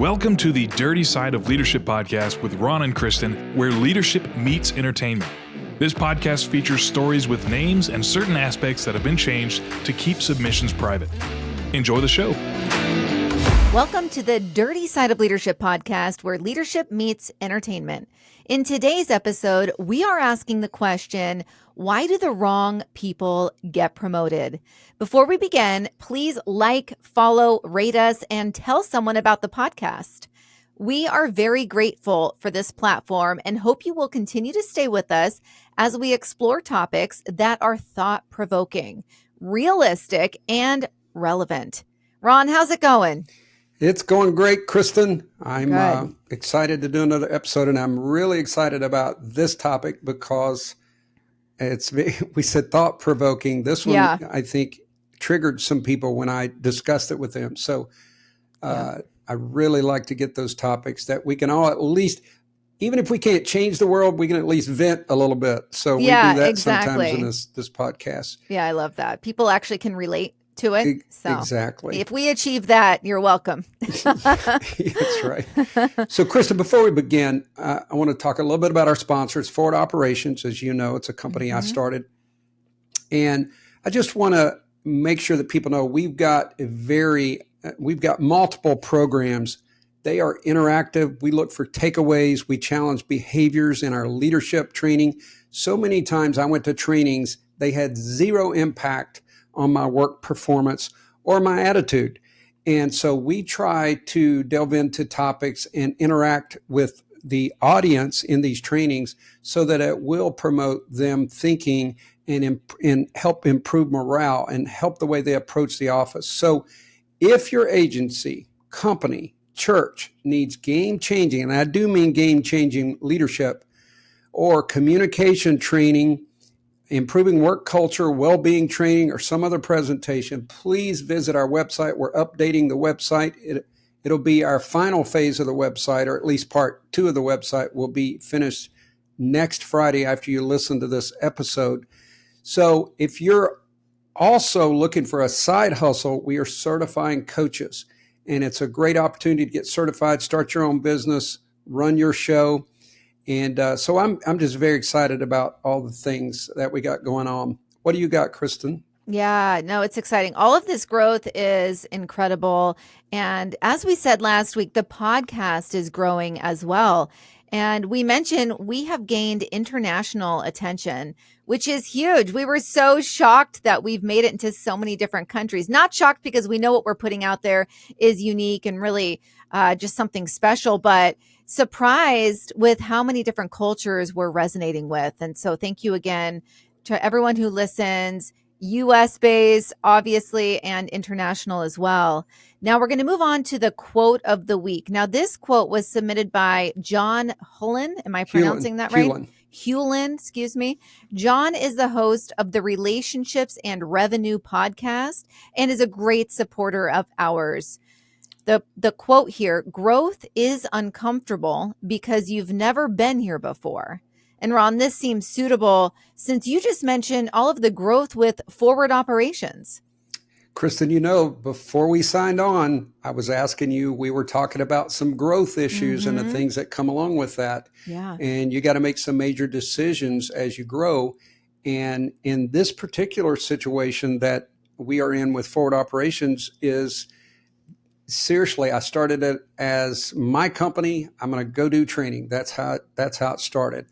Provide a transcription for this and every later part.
Welcome to the Dirty Side of Leadership podcast with Ron and Kristin, where leadership meets entertainment. This podcast features stories with names and certain aspects that have been changed to keep submissions private. Enjoy the show. Welcome to the Dirty Side of Leadership podcast, where leadership meets entertainment. In today's episode, we are asking the question, why do the wrong people get promoted? Before we begin, please like, follow, rate us, and tell someone about the podcast. We are very grateful for this platform and hope you will continue to stay with us as we explore topics that are thought-provoking, realistic, and relevant. Ron, how's it going? It's going great, Kristin. I'm excited to do another episode, and I'm really excited about this topic because we said thought-provoking. This one, I think, triggered some people when I discussed it with them. So I really like to get those topics that we can all at least, even if we can't change the world, we can at least vent a little bit. So we do that sometimes in this podcast. Yeah, I love that. People actually can relate to it. So exactly. If we achieve that, you're welcome. That's right. So, Kristin, before we begin, I want to talk a little bit about our sponsors, Forward Operations. As you know, it's a company I started. And I just want to make sure that people know we've got multiple programs. They are interactive. We look for takeaways. We challenge behaviors in our leadership training. So many times I went to trainings, they had zero impact on my work performance or my attitude. And so we try to delve into topics and interact with the audience in these trainings so that it will promote them thinking and help improve morale and help the way they approach the office. So if your agency, company, church needs game-changing, and I do mean game-changing leadership or communication training, improving work culture, well-being training, or some other presentation, please visit our website. We're updating the website. It'll be our final phase of the website, or at least part 2 of the website will be finished next Friday after you listen to this episode. So if you're also looking for a side hustle, we are certifying coaches, and it's a great opportunity to get certified, start your own business, run your show. And so I'm just very excited about all the things that we got going on. What do you got, Kristin? Yeah, no, it's exciting. All of this growth is incredible. And as we said last week, the podcast is growing as well. And we mentioned we have gained international attention, which is huge. We were so shocked that we've made it into so many different countries. Not shocked because we know what we're putting out there is unique and really just something special, but surprised with how many different cultures we're resonating with. And so thank you again to everyone who listens, US based, obviously, and international as well. Now we're going to move on to the quote of the week. Now this quote was submitted by John Hullen. Am I pronouncing that right? Hewlin, excuse me. John is the host of the Relationships and Revenue podcast and is a great supporter of ours. The quote here, growth is uncomfortable because you've never been here before. And Ron, this seems suitable since you just mentioned all of the growth with Forward Operations. Kristin, you know, before we signed on, I was asking you, we were talking about some growth issues and the things that come along with that. Yeah. And you got to make some major decisions as you grow. And in this particular situation that we are in with Forward Operations is, seriously, I started it as my company. I'm going to go do training. That's how it started.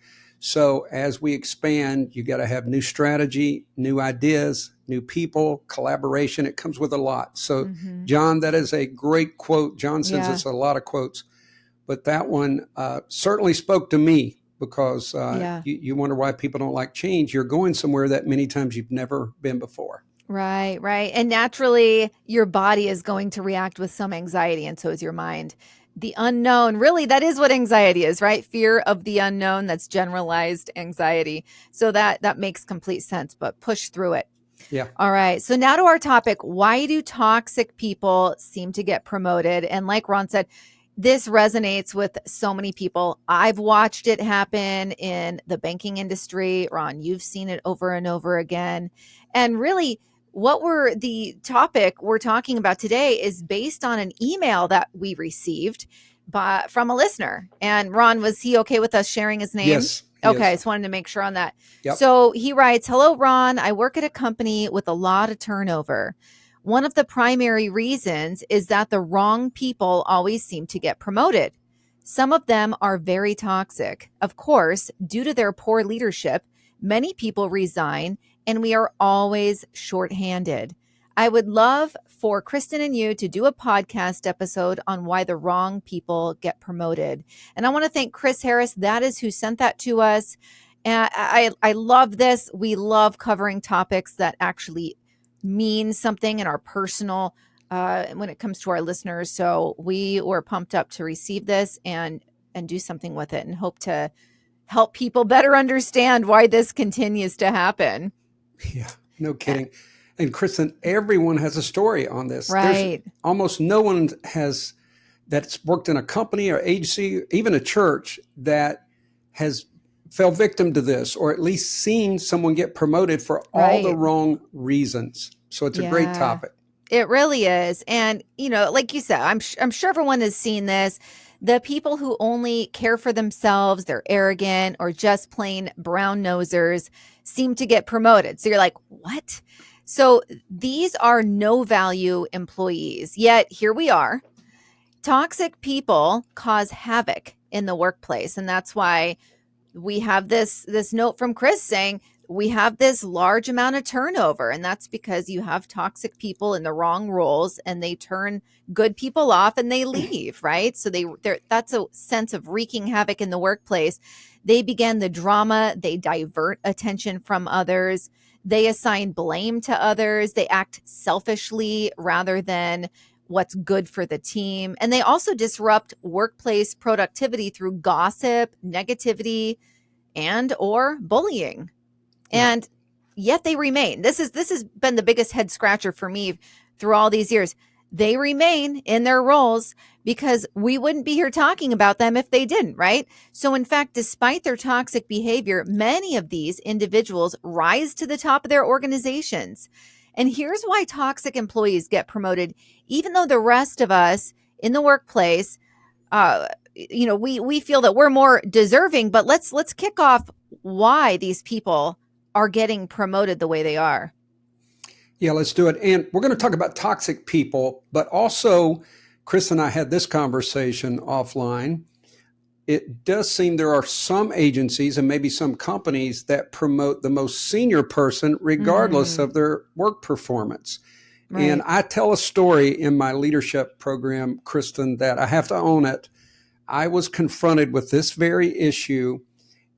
So as we expand, you got to have new strategy, new ideas, new people, collaboration. It comes with a lot. So John, that is a great quote. John sends us a lot of quotes, but that one certainly spoke to me because you wonder why people don't like change. You're going somewhere that many times you've never been before. Right. And naturally, your body is going to react with some anxiety, and so is your mind. The unknown, really, that is what anxiety is, right? Fear of the unknown, that's generalized anxiety. So that makes complete sense, but push through it. Yeah. All right. So now to our topic, why do toxic people seem to get promoted? And like Ron said, this resonates with so many people. I've watched it happen in the banking industry. Ron, you've seen it over and over again. And really, the topic we're talking about today is based on an email that we received from a listener. And Ron, was he okay with us sharing his name? Yes. Okay, I just wanted to make sure on that. Yep. So he writes, "Hello, Ron. I work at a company with a lot of turnover. One of the primary reasons is that the wrong people always seem to get promoted. Some of them are very toxic. Of course, due to their poor leadership, many people resign and we are always shorthanded. I would love for Kristin and you to do a podcast episode on why the wrong people get promoted." And I want to thank Chris Harris. That is who sent that to us. And I love this. We love covering topics that actually mean something in our personal when it comes to our listeners. So we were pumped up to receive this and do something with it and hope to help people better understand why this continues to happen. Yeah, no kidding. And Kristin, everyone has a story on this. Right. There's almost no one that's worked in a company or agency, even a church, that has fell victim to this, or at least seen someone get promoted for all the wrong reasons. So it's a great topic. It really is. And, like you said, I'm sure everyone has seen this. The people who only care for themselves, they're arrogant or just plain brown nosers, seem to get promoted. So you're like, what? So these are no value employees. Yet here we are. Toxic people cause havoc in the workplace. And that's why we have this note from Chris saying we have this large amount of turnover. And that's because you have toxic people in the wrong roles and they turn good people off and they leave, right? So that's a sense of wreaking havoc in the workplace. They begin the drama. They divert attention from others. They assign blame to others. They act selfishly rather than what's good for the team. And they also disrupt workplace productivity through gossip, negativity, and or bullying. And yet they remain. This has been the biggest head scratcher for me through all these years. They remain in their roles because we wouldn't be here talking about them if they didn't, right? So in fact, despite their toxic behavior, many of these individuals rise to the top of their organizations. And here's why toxic employees get promoted, even though the rest of us in the workplace, we feel that we're more deserving. But let's kick off why these people are getting promoted the way they are. Yeah, let's do it. And we're going to talk about toxic people, but also Chris and I had this conversation offline. It does seem there are some agencies and maybe some companies that promote the most senior person regardless of their work performance. Right. And I tell a story in my leadership program, Kristin, that I have to own it. I was confronted with this very issue,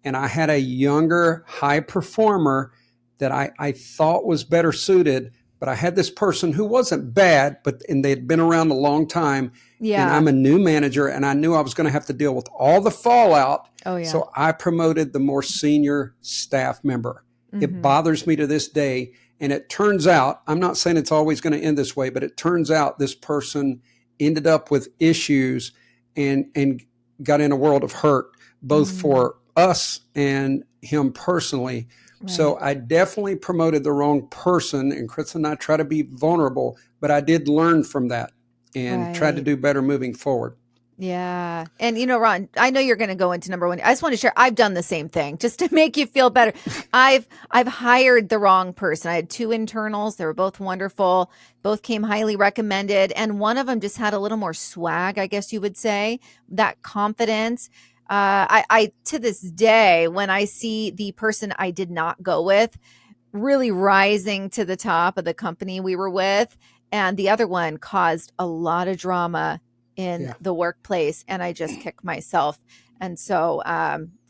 and I had a younger high performer that I thought was better suited, but I had this person who wasn't bad, and they'd been around a long time. Yeah. And I'm a new manager, and I knew I was going to have to deal with all the fallout. Oh, yeah. So I promoted the more senior staff member. Mm-hmm. It bothers me to this day. And it turns out, I'm not saying it's always going to end this way, but it turns out this person ended up with issues and got in a world of hurt, both for us and him personally. Right. So I definitely promoted the wrong person, and Chris and I try to be vulnerable, but I did learn from that and try to do better moving forward. Yeah. And Ron, I know you're going to go into number one. I just want to share, I've done the same thing just to make you feel better. I've hired the wrong person. I had 2 internals. They were both wonderful. Both came highly recommended. And one of them just had a little more swag, I guess you would say, that confidence. I to this day, when I see the person I did not go with really rising to the top of the company we were with, and the other one caused a lot of drama in the workplace, and I just kick myself. And so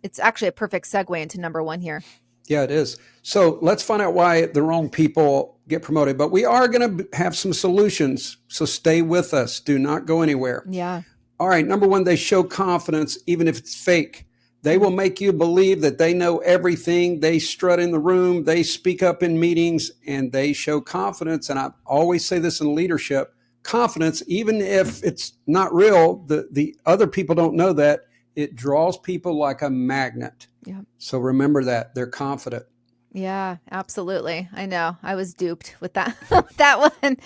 it's actually a perfect segue into number one here. Yeah, it is. So let's find out why the wrong people get promoted. But we are going to have some solutions. So stay with us. Do not go anywhere. Yeah. All right. Number one, they show confidence, even if it's fake. They will make you believe that they know everything. They strut in the room. They speak up in meetings, and they show confidence. And I always say this in leadership, confidence, even if it's not real, the other people don't know that, it draws people like a magnet. Yeah. So remember that. They're confident. Yeah, absolutely. I know. I was duped with that that one.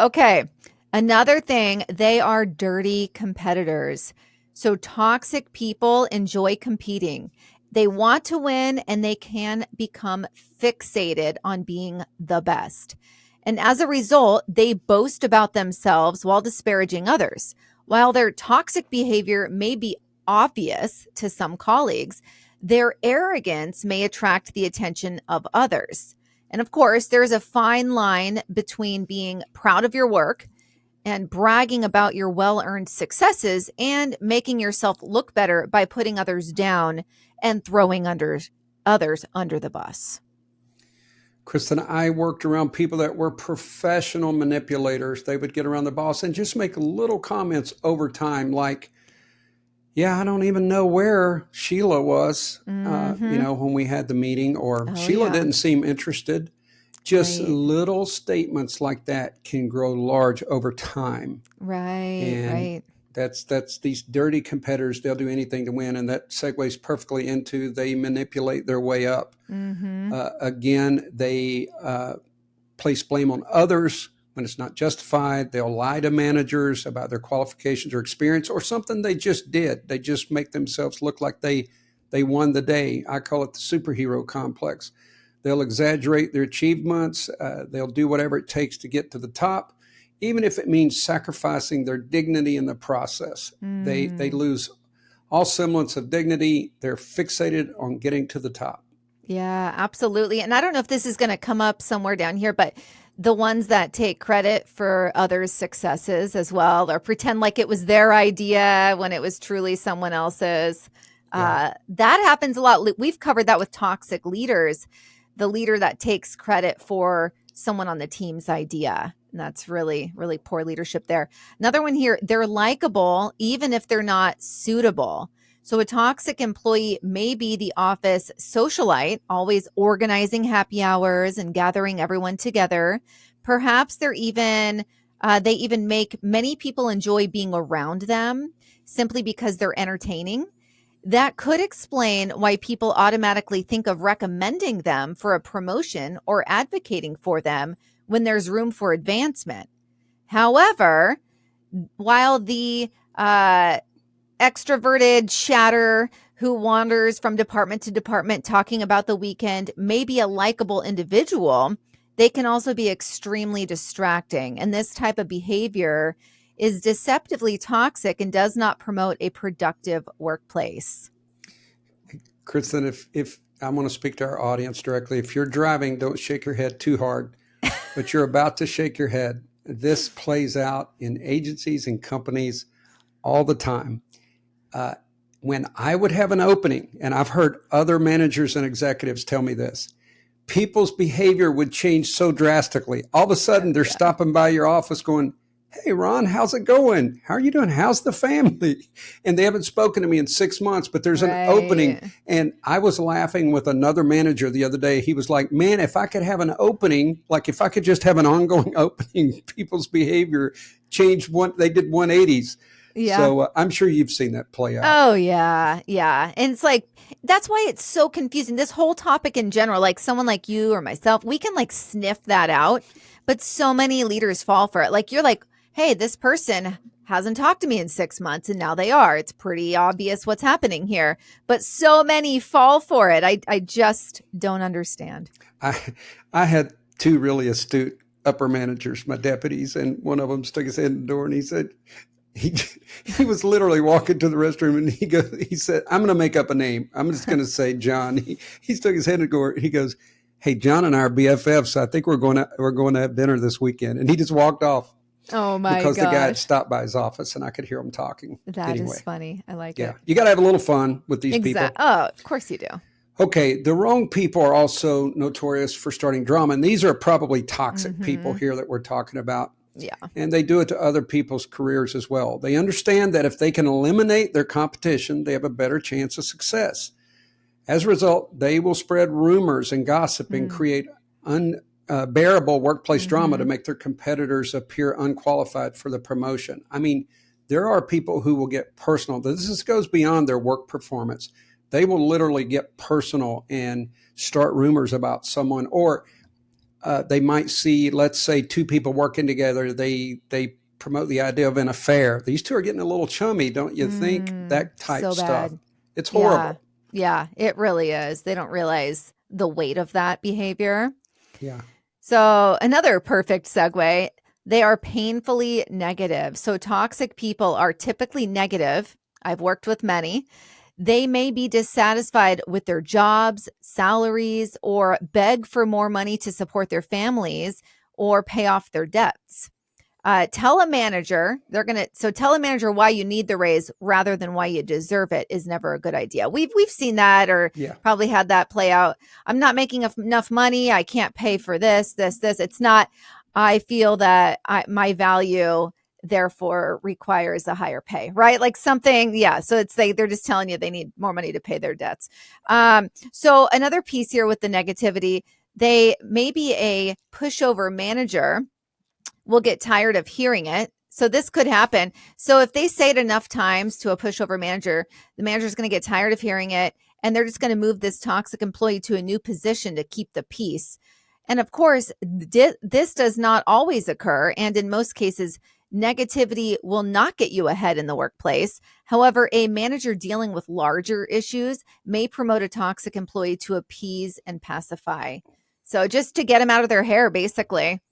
Okay. Another thing, they are dirty competitors. So toxic people enjoy competing. They want to win and they can become fixated on being the best. And as a result, they boast about themselves while disparaging others. While their toxic behavior may be obvious to some colleagues, their arrogance may attract the attention of others. And of course, there's a fine line between being proud of your work and bragging about your well earned successes and making yourself look better by putting others down and throwing others under the bus. Kristin, I worked around people that were professional manipulators. They would get around the boss and just make little comments over time like, yeah, I don't even know where Sheila was, when we had the meeting, or Oh, Sheila yeah. didn't seem interested. Just Right. little statements like that can grow large over time. Right, And right. that's these dirty competitors. They'll do anything to win. And that segues perfectly into they manipulate their way up. Mm-hmm. Again, they place blame on others when it's not justified. They'll lie to managers about their qualifications or experience or something they just did. They just make themselves look like they won the day. I call it the superhero complex. They'll exaggerate their achievements. They'll do whatever it takes to get to the top, even if it means sacrificing their dignity in the process. They lose all semblance of dignity. They're fixated on getting to the top. Yeah, absolutely. And I don't know if this is going to come up somewhere down here, but the ones that take credit for others' successes as well, or pretend like it was their idea when it was truly someone else's. That happens a lot. We've covered that with toxic leaders, the leader that takes credit for someone on the team's idea. And that's really, really poor leadership there. Another one here, they're likable even if they're not suitable. So a toxic employee may be the office socialite, always organizing happy hours and gathering everyone together. Perhaps they even make many people enjoy being around them simply because they're entertaining. That could explain why people automatically think of recommending them for a promotion or advocating for them when there's room for advancement. However, while the extroverted chatter who wanders from department to department talking about the weekend may be a likable individual, they can also be extremely distracting. And this type of behavior is deceptively toxic and does not promote a productive workplace. Kristin, if I'm going to speak to our audience directly, if you're driving, don't shake your head too hard, but you're about to shake your head. This plays out in agencies and companies all the time. When I would have an opening, and I've heard other managers and executives tell me this, people's behavior would change so drastically. All of a sudden, they're stopping by your office going, "Hey, Ron, how's it going? How are you doing? How's the family?" And they haven't spoken to me in 6 months, but there's an opening. And I was laughing with another manager the other day. He was like, "Man, if I could have an opening, like if I could just have an ongoing opening, people's behavior changed. They did 180s." Yeah. So I'm sure you've seen that play out. Oh, yeah. Yeah. And it's like, that's why it's so confusing. This whole topic in general, like someone like you or myself, we can like sniff that out, but so many leaders fall for it. Like you're like, hey, this person hasn't talked to me in 6 months and now they are. It's pretty obvious what's happening here. But so many fall for it. I just don't understand. I had two really astute upper managers, my deputies, and one of them stuck his head in the door and he said, he was literally walking to the restroom and he said, "I'm going to make up a name. I'm just going to say John." He stuck his head in the door. He goes, "Hey, John and I are BFFs. I think we're going to have dinner this weekend." And he just walked off. Oh my because gosh. the guy had stopped by his office and I could hear him talking. That anyway. is funny. I like Yeah. it. You got to have a little fun with these people. Oh, of course you do. Okay. The wrong people are also notorious for starting drama. And these are probably toxic people here that we're talking about. Yeah. And they do it to other people's careers as well. They understand that if they can eliminate their competition, they have a better chance of success. As a result, they will spread rumors and gossip and create unbearable workplace drama to make their competitors appear unqualified for the promotion. I mean, there are people who will get personal. This goes beyond their work performance. They will literally get personal and start rumors about someone, or they might see, let's say, two people working together. They promote the idea of an affair. These two are getting a little chummy, don't you think? That type So stuff. bad. It's Yeah. horrible. Yeah, it really is. They don't realize the weight of that behavior. Yeah. So, another perfect segue, they are painfully negative. So, toxic people are typically negative. I've worked with many. They may be dissatisfied with their jobs, salaries, or beg for more money to support their families or pay off their debts. Tell a manager tell a manager why you need the raise rather than why you deserve it is never a good idea. We've seen that, or Yeah. probably had that play out. I'm not making enough money. I can't pay for this. It's not. I feel that my value therefore requires a higher pay, right? Like something, yeah. So they're just telling you they need more money to pay their debts. So another piece here with the negativity, they may be a pushover manager, will get tired of hearing it. So this could happen. So if they say it enough times to a pushover manager, the manager is going to get tired of hearing it, and they're just going to move this toxic employee to a new position to keep the peace. And of course, this does not always occur. And in most cases, negativity will not get you ahead in the workplace. However, a manager dealing with larger issues may promote a toxic employee to appease and pacify. So just to get them out of their hair, basically.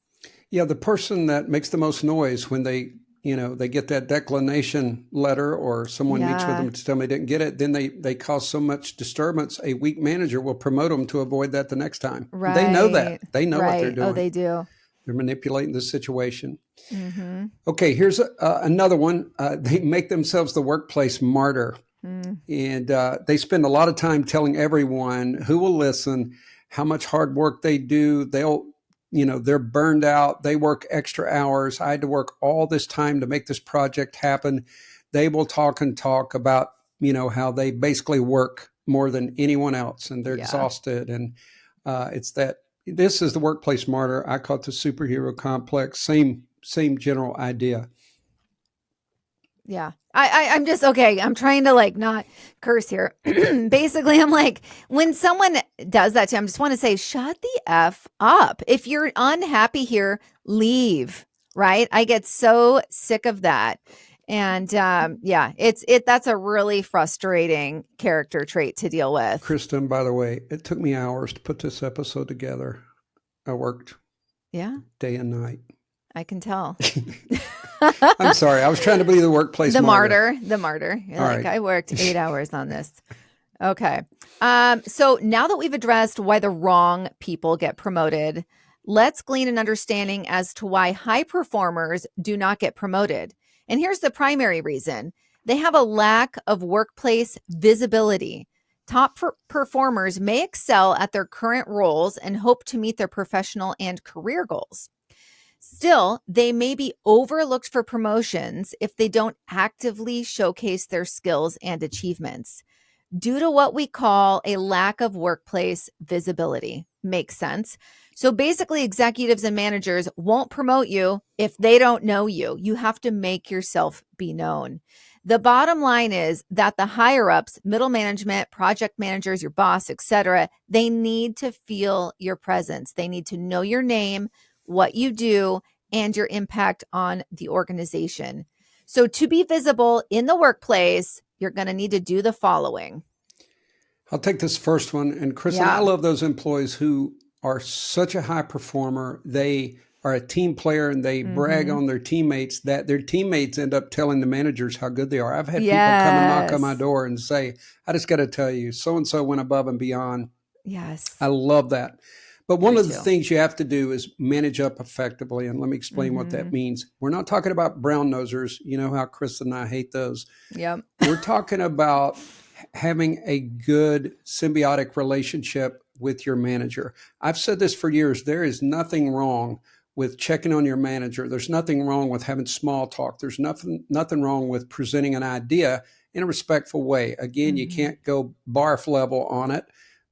Yeah, the person that makes the most noise when they get that declination letter, or someone meets with them to tell them they didn't get it, then they cause so much disturbance, a weak manager will promote them to avoid that the next time. Right. They know that. They know what they're Right. doing. Oh, they do. They're manipulating the situation. Mm-hmm. Okay, here's another one. They make themselves the workplace martyr. Mm. And they spend a lot of time telling everyone who will listen how much hard work they do. They're burned out. They work extra hours. I had to work all this time to make this project happen. They will talk and talk about, how they basically work more than anyone else, and they're exhausted. And this is the workplace martyr. I call it the superhero complex. Same general idea. Yeah. I'm just, okay, I'm trying to not curse here. Basically, I'm like, when someone does that to you, I just want to say, shut the F up. If you're unhappy here, leave, right? I get so sick of that. And that's a really frustrating character trait to deal with. Kristin, by the way, it took me hours to put this episode together. I worked day and night. I can tell. I'm sorry. I was trying to be the workplace martyr. The martyr. You're All like, right. I worked 8 hours on this. Okay. So now that we've addressed why the wrong people get promoted, let's glean an understanding as to why high performers do not get promoted. And here's the primary reason. They have a lack of workplace visibility. Top performers may excel at their current roles and hope to meet their professional and career goals. Still, they may be overlooked for promotions if they don't actively showcase their skills and achievements due to what we call a lack of workplace visibility. Makes sense. So basically, executives and managers won't promote you if they don't know you. You have to make yourself be known. The bottom line is that the higher ups, middle management, project managers, your boss, etc., they need to feel your presence. They need to know your name, what you do, and your impact on the organization. So to be visible in the workplace, you're going to need to do the following. I'll take this first one. And Kristin, I love those employees who are such a high performer. They are a team player, and they brag on their teammates, that their teammates end up telling the managers how good they are. I've had people come and knock on my door and say, I just got to tell you, so-and-so went above and beyond. Yes. I love that. But one of the things you have to do is manage up effectively. And let me explain what that means. We're not talking about brown nosers. You know how Kristin and I hate those. Yep. We're talking about having a good symbiotic relationship with your manager. I've said this for years. There is nothing wrong with checking on your manager. There's nothing wrong with having small talk. There's nothing wrong with presenting an idea in a respectful way. Again, you can't go barf level on it,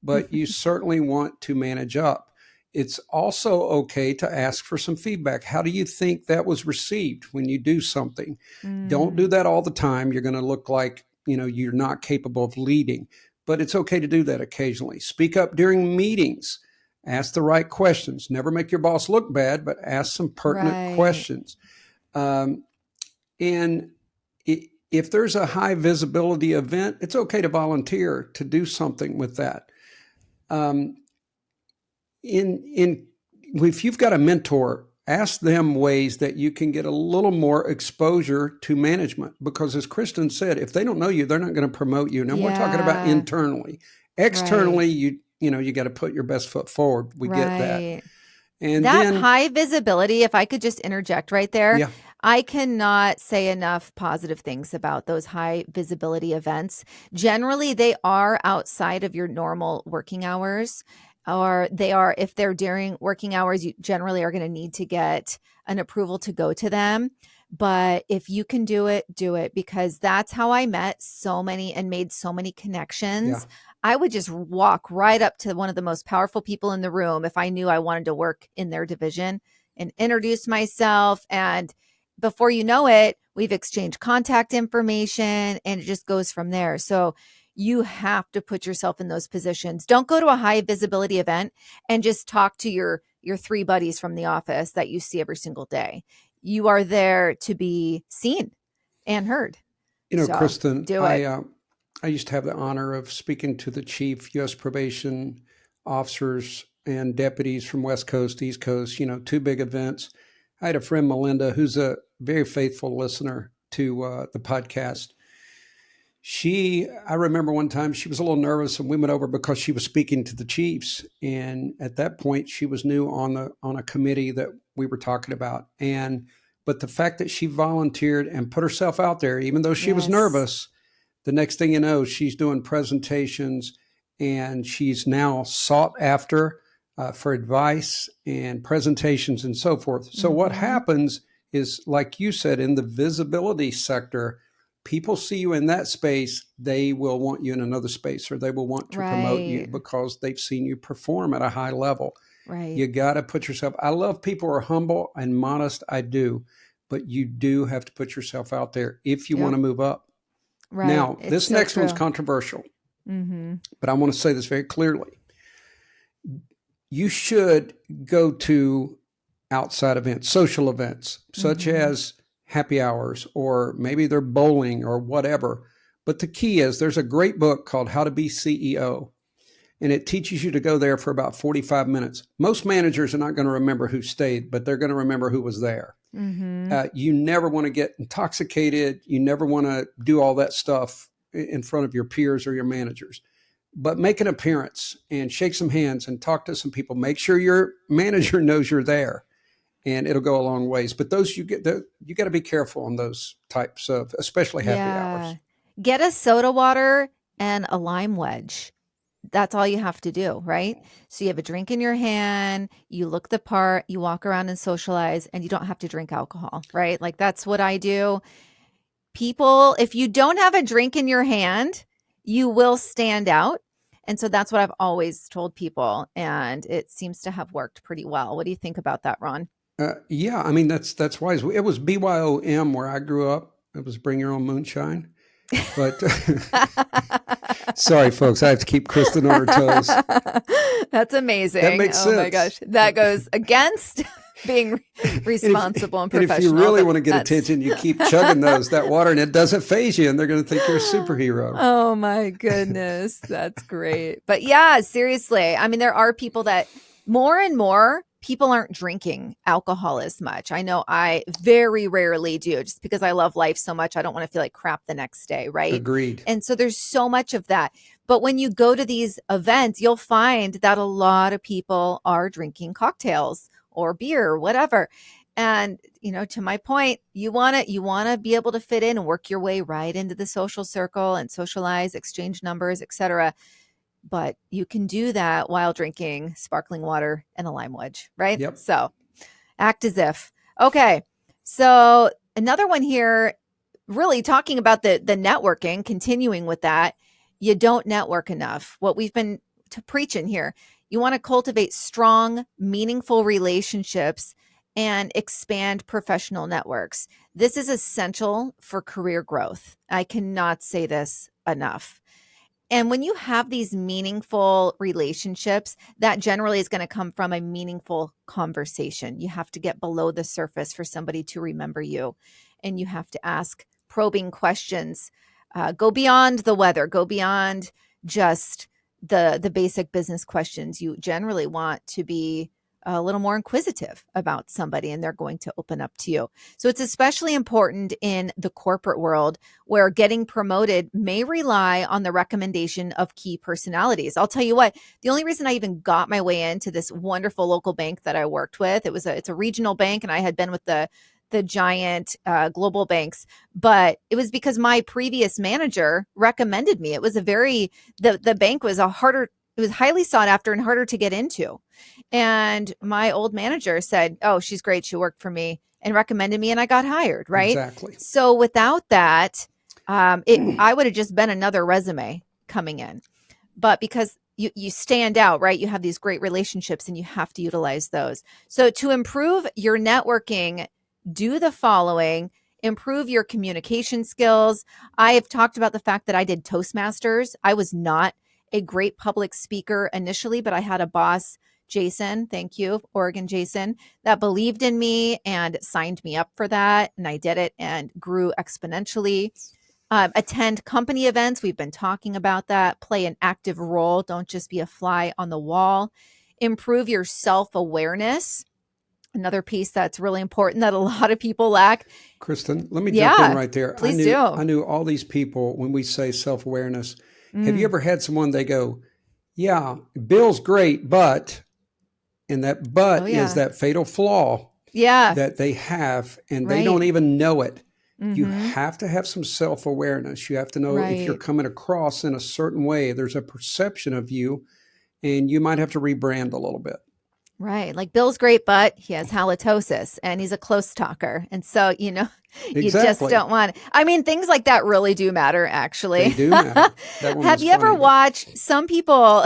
but you certainly want to manage up. It's also okay to ask for some feedback. How do you think that was received when you do something? Don't do that all the time. You're going to look like, you're not capable of leading. but it's okay to do that occasionally. Speak up during meetings. Ask the right questions. Never make your boss look bad, but ask some pertinent questions. And if there's a high visibility event, it's okay to volunteer to do something with that. If you've got a mentor, ask them ways that you can get a little more exposure to management. Because as Kristin said, if they don't know you, they're not going to promote you. Now we're talking about internally. Externally, you got to put your best foot forward. We get that. And that then, high visibility, if I could just interject right there, yeah. I cannot say enough positive things about those high visibility events. Generally, they are outside of your normal working hours, or they are, if they're during working hours, you generally are going to need to get an approval to go to them. But if you can do it, because that's how I met so many and made so many connections. Yeah. I would just walk right up to one of the most powerful people in the room if I knew I wanted to work in their division and introduce myself. And before you know it, we've exchanged contact information and it just goes from there. So you have to put yourself in those positions. Don't go to a high visibility event and just talk to your 3 buddies from the office that you see every single day. You are there to be seen and heard. So, Kristin, do it. I used to have the honor of speaking to the chief U.S. probation officers and deputies from West Coast, East Coast, 2 big events. I had a friend, Melinda, who's a very faithful listener to the podcast. I remember one time she was a little nervous and we went over because she was speaking to the chiefs. And at that point, she was new on a committee that we were talking about. But the fact that she volunteered and put herself out there, even though she was nervous, the next thing you know, she's doing presentations and she's now sought after for advice and presentations and so forth. So what happens is, like you said, in the visibility sector, people see you in that space, they will want you in another space, or they will want to promote you because they've seen you perform at a high level. You got to put yourself, I love people who are humble and modest. I do, but you do have to put yourself out there if you want to move up. Now, this next one's controversial, but I want to say this very clearly. You should go to outside events, social events, such as happy hours, or maybe they're bowling or whatever. But the key is, there's a great book called How to Be CEO, and it teaches you to go there for about 45 minutes. Most managers are not going to remember who stayed, but they're going to remember who was there. You never want to get intoxicated. You never want to do all that stuff in front of your peers or your managers. But make an appearance and shake some hands and talk to some people. Make sure your manager knows you're there, and it'll go a long ways. But you got to be careful on those types of, especially happy hours. Get a soda water and a lime wedge. That's all you have to do, right? So you have a drink in your hand, you look the part, you walk around and socialize, and you don't have to drink alcohol, right? Like, that's what I do. People, if you don't have a drink in your hand, you will stand out. And so that's what I've always told people. And it seems to have worked pretty well. What do you think about that, Ron? Yeah, I mean, that's wise. It was BYOM where I grew up. It was bring your own moonshine. But sorry, folks, I have to keep Kristin on her toes. That's amazing. That makes sense. Oh my gosh. That goes against being responsible and professional. And if you really want to get attention, you keep chugging that water, and it doesn't faze you, and they're going to think you're a superhero. Oh my goodness. That's great. But yeah, seriously. I mean, there are people that more and more people aren't drinking alcohol as much. I know I very rarely do, just because I love life so much. I don't want to feel like crap the next day, right? Agreed. And so there's so much of that. But when you go to these events, you'll find that a lot of people are drinking cocktails or beer or whatever. And, to my point, you want to be able to fit in and work your way right into the social circle and socialize, exchange numbers, etc. But you can do that while drinking sparkling water and a lime wedge, right? Yep. So act as if. Okay. So another one here, really talking about the networking, continuing with that, you don't network enough. What we've been preaching here, you want to cultivate strong, meaningful relationships and expand professional networks. This is essential for career growth. I cannot say this enough. And when you have these meaningful relationships, that generally is going to come from a meaningful conversation. You have to get below the surface for somebody to remember you. And you have to ask probing questions. Go beyond the weather, go beyond just the basic business questions. You generally want to be a little more inquisitive about somebody, and they're going to open up to you. So it's especially important in the corporate world, where getting promoted may rely on the recommendation of key personalities. I'll tell you what, the only reason I even got my way into this wonderful local bank that I worked with, it's a regional bank, and I had been with the giant global banks, but it was because my previous manager recommended me. It was the bank was it was highly sought after and harder to get into. And my old manager said, "Oh, she's great. She worked for me," and recommended me, and I got hired. Right. Exactly. So without that, I would have just been another resume coming in. But because you stand out, right? You have these great relationships, and you have to utilize those. So to improve your networking, do the following: improve your communication skills. I have talked about the fact that I did Toastmasters. I was not a great public speaker initially, but I had a boss, Jason, thank you, Oregon Jason, that believed in me and signed me up for that. And I did it and grew exponentially. Attend company events. We've been talking about that. Play an active role. Don't just be a fly on the wall. Improve your self-awareness. Another piece that's really important that a lot of people lack. Kristin, let me jump in right there. Please do. I knew all these people when we say self-awareness. Have you ever had someone, they go, yeah, Bill's great, but, and that but is that fatal flaw that they have, and they don't even know it. You have to have some self-awareness. You have to know if you're coming across in a certain way, there's a perception of you, and you might have to rebrand a little bit. Right. Like Bill's great, but he has halitosis and he's a close talker. And so, you just don't want, things like that really do matter, actually. They do matter. Have you ever watched some people,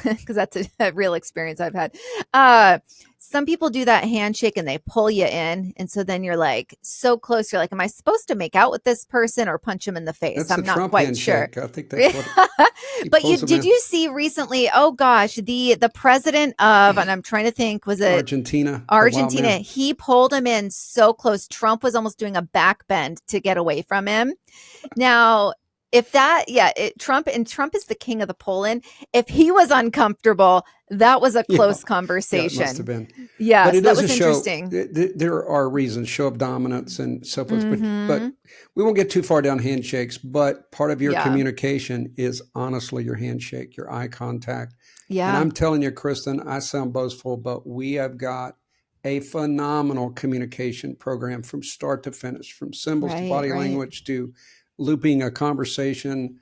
because that's a real experience I've had. Some people do that handshake and they pull you in. And so then you're like so close. You're like, am I supposed to make out with this person or punch him in the face? I'm not quite handshake. Sure. I think that's what But did you see recently, oh gosh, the president of, and I'm trying to think, was it Argentina? He pulled him in so close. Trump was almost doing a back bend to get away from him. Now, if that, Trump is the king of the pull-in. If he was uncomfortable, that was a close conversation. Yeah, it must have been. Yeah, but so that was interesting. There are reasons, show of dominance and so forth. But we won't get too far down handshakes. But part of your communication is honestly your handshake, your eye contact. Yeah. And I'm telling you, Kristin, I sound boastful, but we have got a phenomenal communication program from start to finish, from symbols to body language to looping a conversation.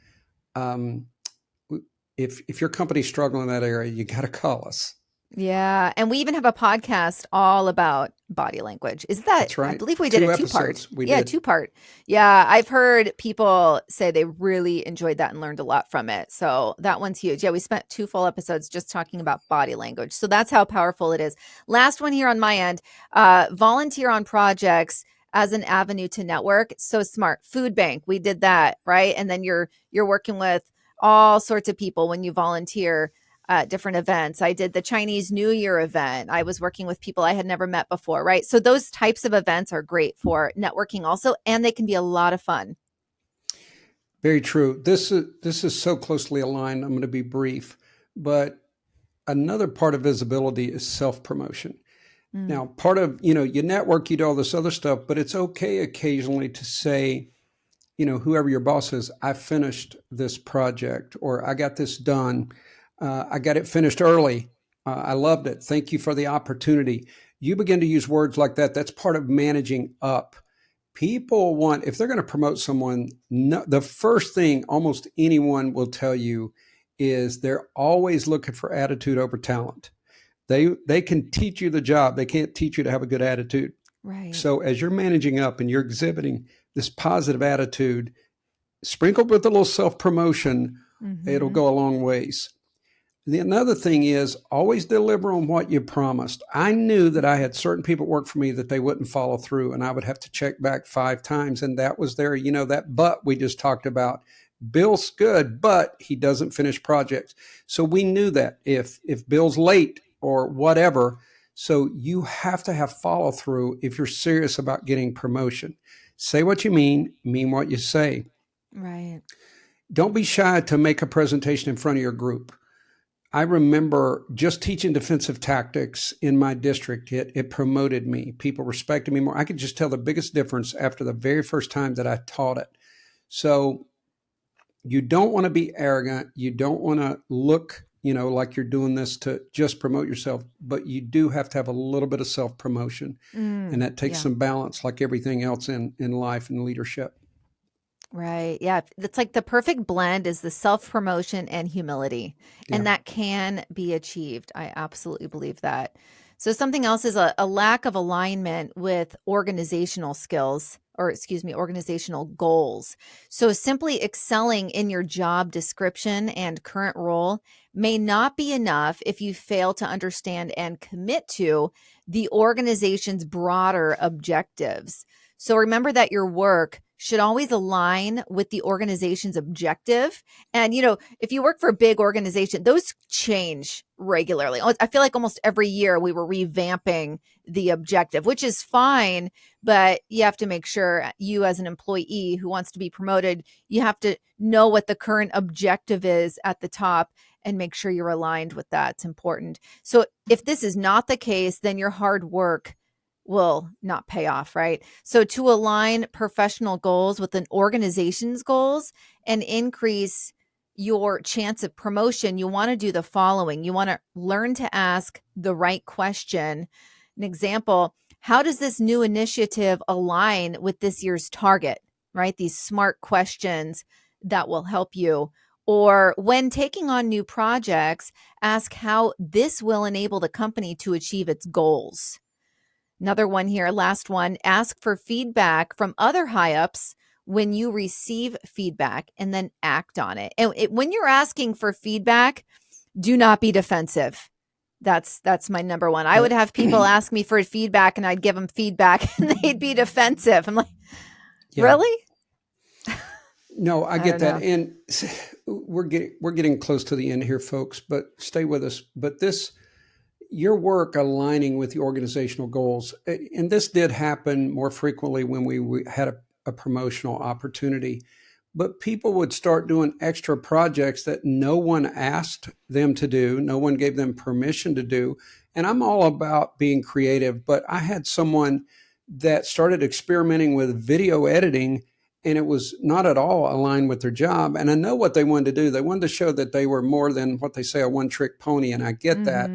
If your company's struggling in that area, you got to call us. Yeah. And we even have a podcast all about body language. That's right. I believe we did a two-part. Two-part. Yeah. I've heard people say they really enjoyed that and learned a lot from it. So that one's huge. Yeah. We spent 2 full episodes just talking about body language. So that's how powerful it is. Last one here on my end, volunteer on projects as an avenue to network. So smart. Food bank. We did that, right? And then you're working with all sorts of people when you volunteer at different events. I did the Chinese New Year event. I was working with people I had never met before, right? So those types of events are great for networking also, and they can be a lot of fun. Very true. This is so closely aligned. I'm going to be brief, but another part of visibility is self-promotion. Now, part of, you network, you do all this other stuff, but it's okay occasionally to say, whoever your boss is, I finished this project, or I got this done. I got it finished early. I loved it. Thank you for the opportunity. You begin to use words like that. That's part of managing up. People want, if they're going to promote someone, the first thing almost anyone will tell you is they're always looking for attitude over talent. They can teach you the job. They can't teach you to have a good attitude. Right. So as you're managing up and you're exhibiting this positive attitude, sprinkled with a little self-promotion, it'll go a long ways. Another thing is always deliver on what you promised. I knew that I had certain people work for me that they wouldn't follow through, and I would have to check back 5 times. And that was that but we just talked about. Bill's good, but he doesn't finish projects. So we knew that if Bill's late or whatever, so you have to have follow through if you're serious about getting promotion. Say what you mean what you say. Right. Don't be shy to make a presentation in front of your group. I remember just teaching defensive tactics in my district. It promoted me. People respected me more. I could just tell the biggest difference after the very first time that I taught it. So you don't want to be arrogant. You don't want to look, like you're doing this to just promote yourself, but you do have to have a little bit of self-promotion. And that takes some balance, like everything else in life and leadership. Right. Yeah. It's like the perfect blend is the self-promotion and humility. And that can be achieved. I absolutely believe that. So something else is a lack of alignment with organizational skills, or excuse me, organizational goals. So simply excelling in your job description and current role may not be enough if you fail to understand and commit to the organization's broader objectives. So remember that your work should always align with the organization's objective. And, if you work for a big organization, those change regularly. I feel like almost every year we were revamping the objective, which is fine, but you have to make sure you as an employee who wants to be promoted, you have to know what the current objective is at the top and make sure you're aligned with that. It's important. So if this is not the case, then your hard work will not pay off, right? So to align professional goals with an organization's goals and increase your chance of promotion, you want to do the following. You want to learn to ask the right question. An example, how does this new initiative align with this year's target, right? These smart questions that will help you. Or when taking on new projects, ask how this will enable the company to achieve its goals. Another one here, last one, ask for feedback from other high-ups when you receive feedback and then act on it. And when you're asking for feedback, do not be defensive. That's my number one. I would have people ask me for feedback and I'd give them feedback and they'd be defensive. I'm like, really? No, I get that. And we're getting close to the end here, folks, but stay with us. But your work aligning with the organizational goals, and this did happen more frequently when we had a promotional opportunity, but people would start doing extra projects that no one asked them to do, no one gave them permission to do. And I'm all about being creative, but I had someone that started experimenting with video editing, and it was not at all aligned with their job. And I know what they wanted to do. They wanted to show that they were more than what they say a one-trick pony, and I get that.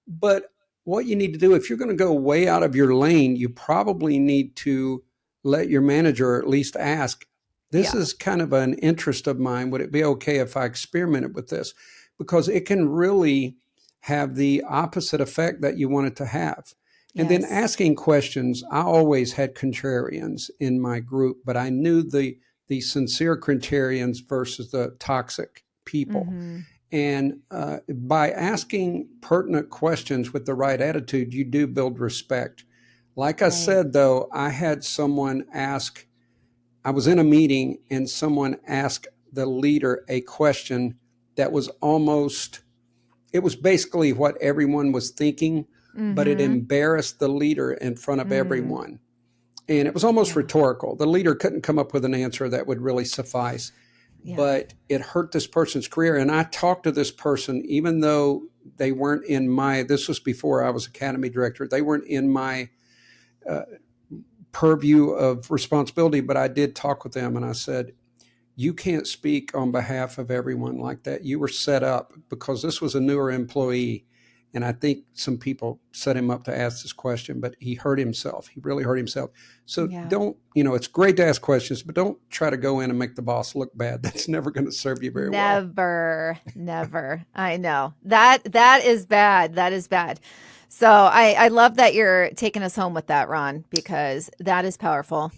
But what you need to do, if you're going to go way out of your lane, you probably need to let your manager at least ask, this is kind of an interest of mine. Would it be okay if I experimented with this? Because it can really have the opposite effect that you want it to have. And then asking questions. I always had contrarians in my group, but I knew the sincere contrarians versus the toxic people. And by asking pertinent questions with the right attitude, you do build respect. Like I said, though, I had someone ask, I was in a meeting and someone asked the leader a question that was it was basically what everyone was thinking, but it embarrassed the leader in front of everyone. And it was almost rhetorical. The leader couldn't come up with an answer that would really suffice. But it hurt this person's career. And I talked to this person, even though they weren't this was before I was academy director, they weren't in my purview of responsibility, but I did talk with them and I said, you can't speak on behalf of everyone like that. You were set up because this was a newer employee. And I think some people set him up to ask this question, but he hurt himself. He really hurt himself. So don't, it's great to ask questions, but don't try to go in and make the boss look bad. That's never going to serve you very well. Never. I know that is bad. That is bad. So I love that you're taking us home with that, Ron, because that is powerful.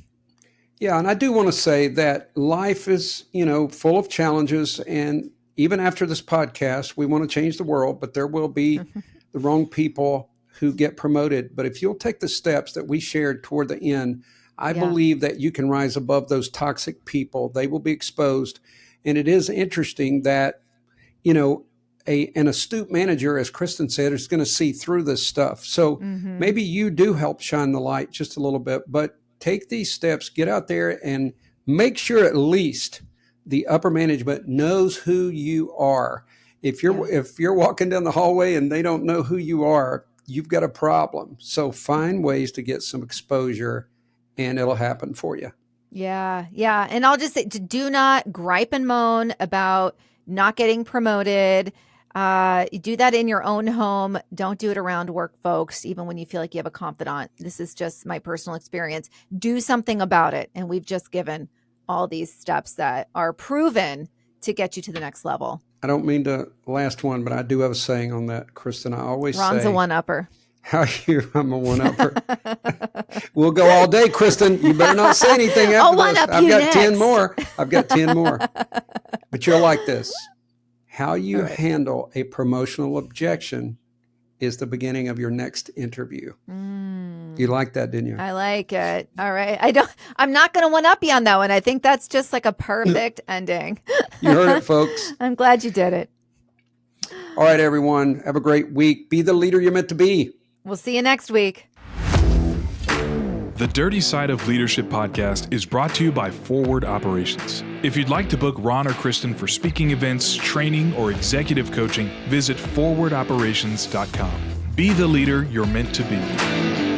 Yeah. And I do want to say that life is, full of challenges, and even after this podcast, we want to change the world, but there will be the wrong people who get promoted. But if you'll take the steps that we shared toward the end, I believe that you can rise above those toxic people. They will be exposed. And it is interesting that, an astute manager, as Kristin said, is going to see through this stuff. So maybe you do help shine the light just a little bit, but take these steps, get out there and make sure at least the upper management knows who you are. If you're walking down the hallway and they don't know who you are, you've got a problem. So find ways to get some exposure and it'll happen for you. Yeah. Yeah. And I'll just say, do not gripe and moan about not getting promoted. You do that in your own home. Don't do it around work, folks, even when you feel like you have a confidant. This is just my personal experience. Do something about it. And we've just given all these steps that are proven to get you to the next level. I don't mean to last one, but I do have a saying on that, Kristin. I always Ron's say, a one-upper. How you? I'm a one-upper. We'll go all day, Kristin. You better not say anything after this. I've got 10 more. I've got 10 more. But you'll like this. How you handle a promotional objection is the beginning of your next interview. You like that, didn't you? I like it. All right. I'm not going to one-up you on that one. I think that's just like a perfect ending. You heard it, folks. I'm glad you did it. All right, everyone. Have a great week. Be the leader you're meant to be. We'll see you next week. The Dirty Side of Leadership podcast is brought to you by Forward Operations. If you'd like to book Ron or Kristin for speaking events, training, or executive coaching, visit forwardoperations.com. Be the leader you're meant to be.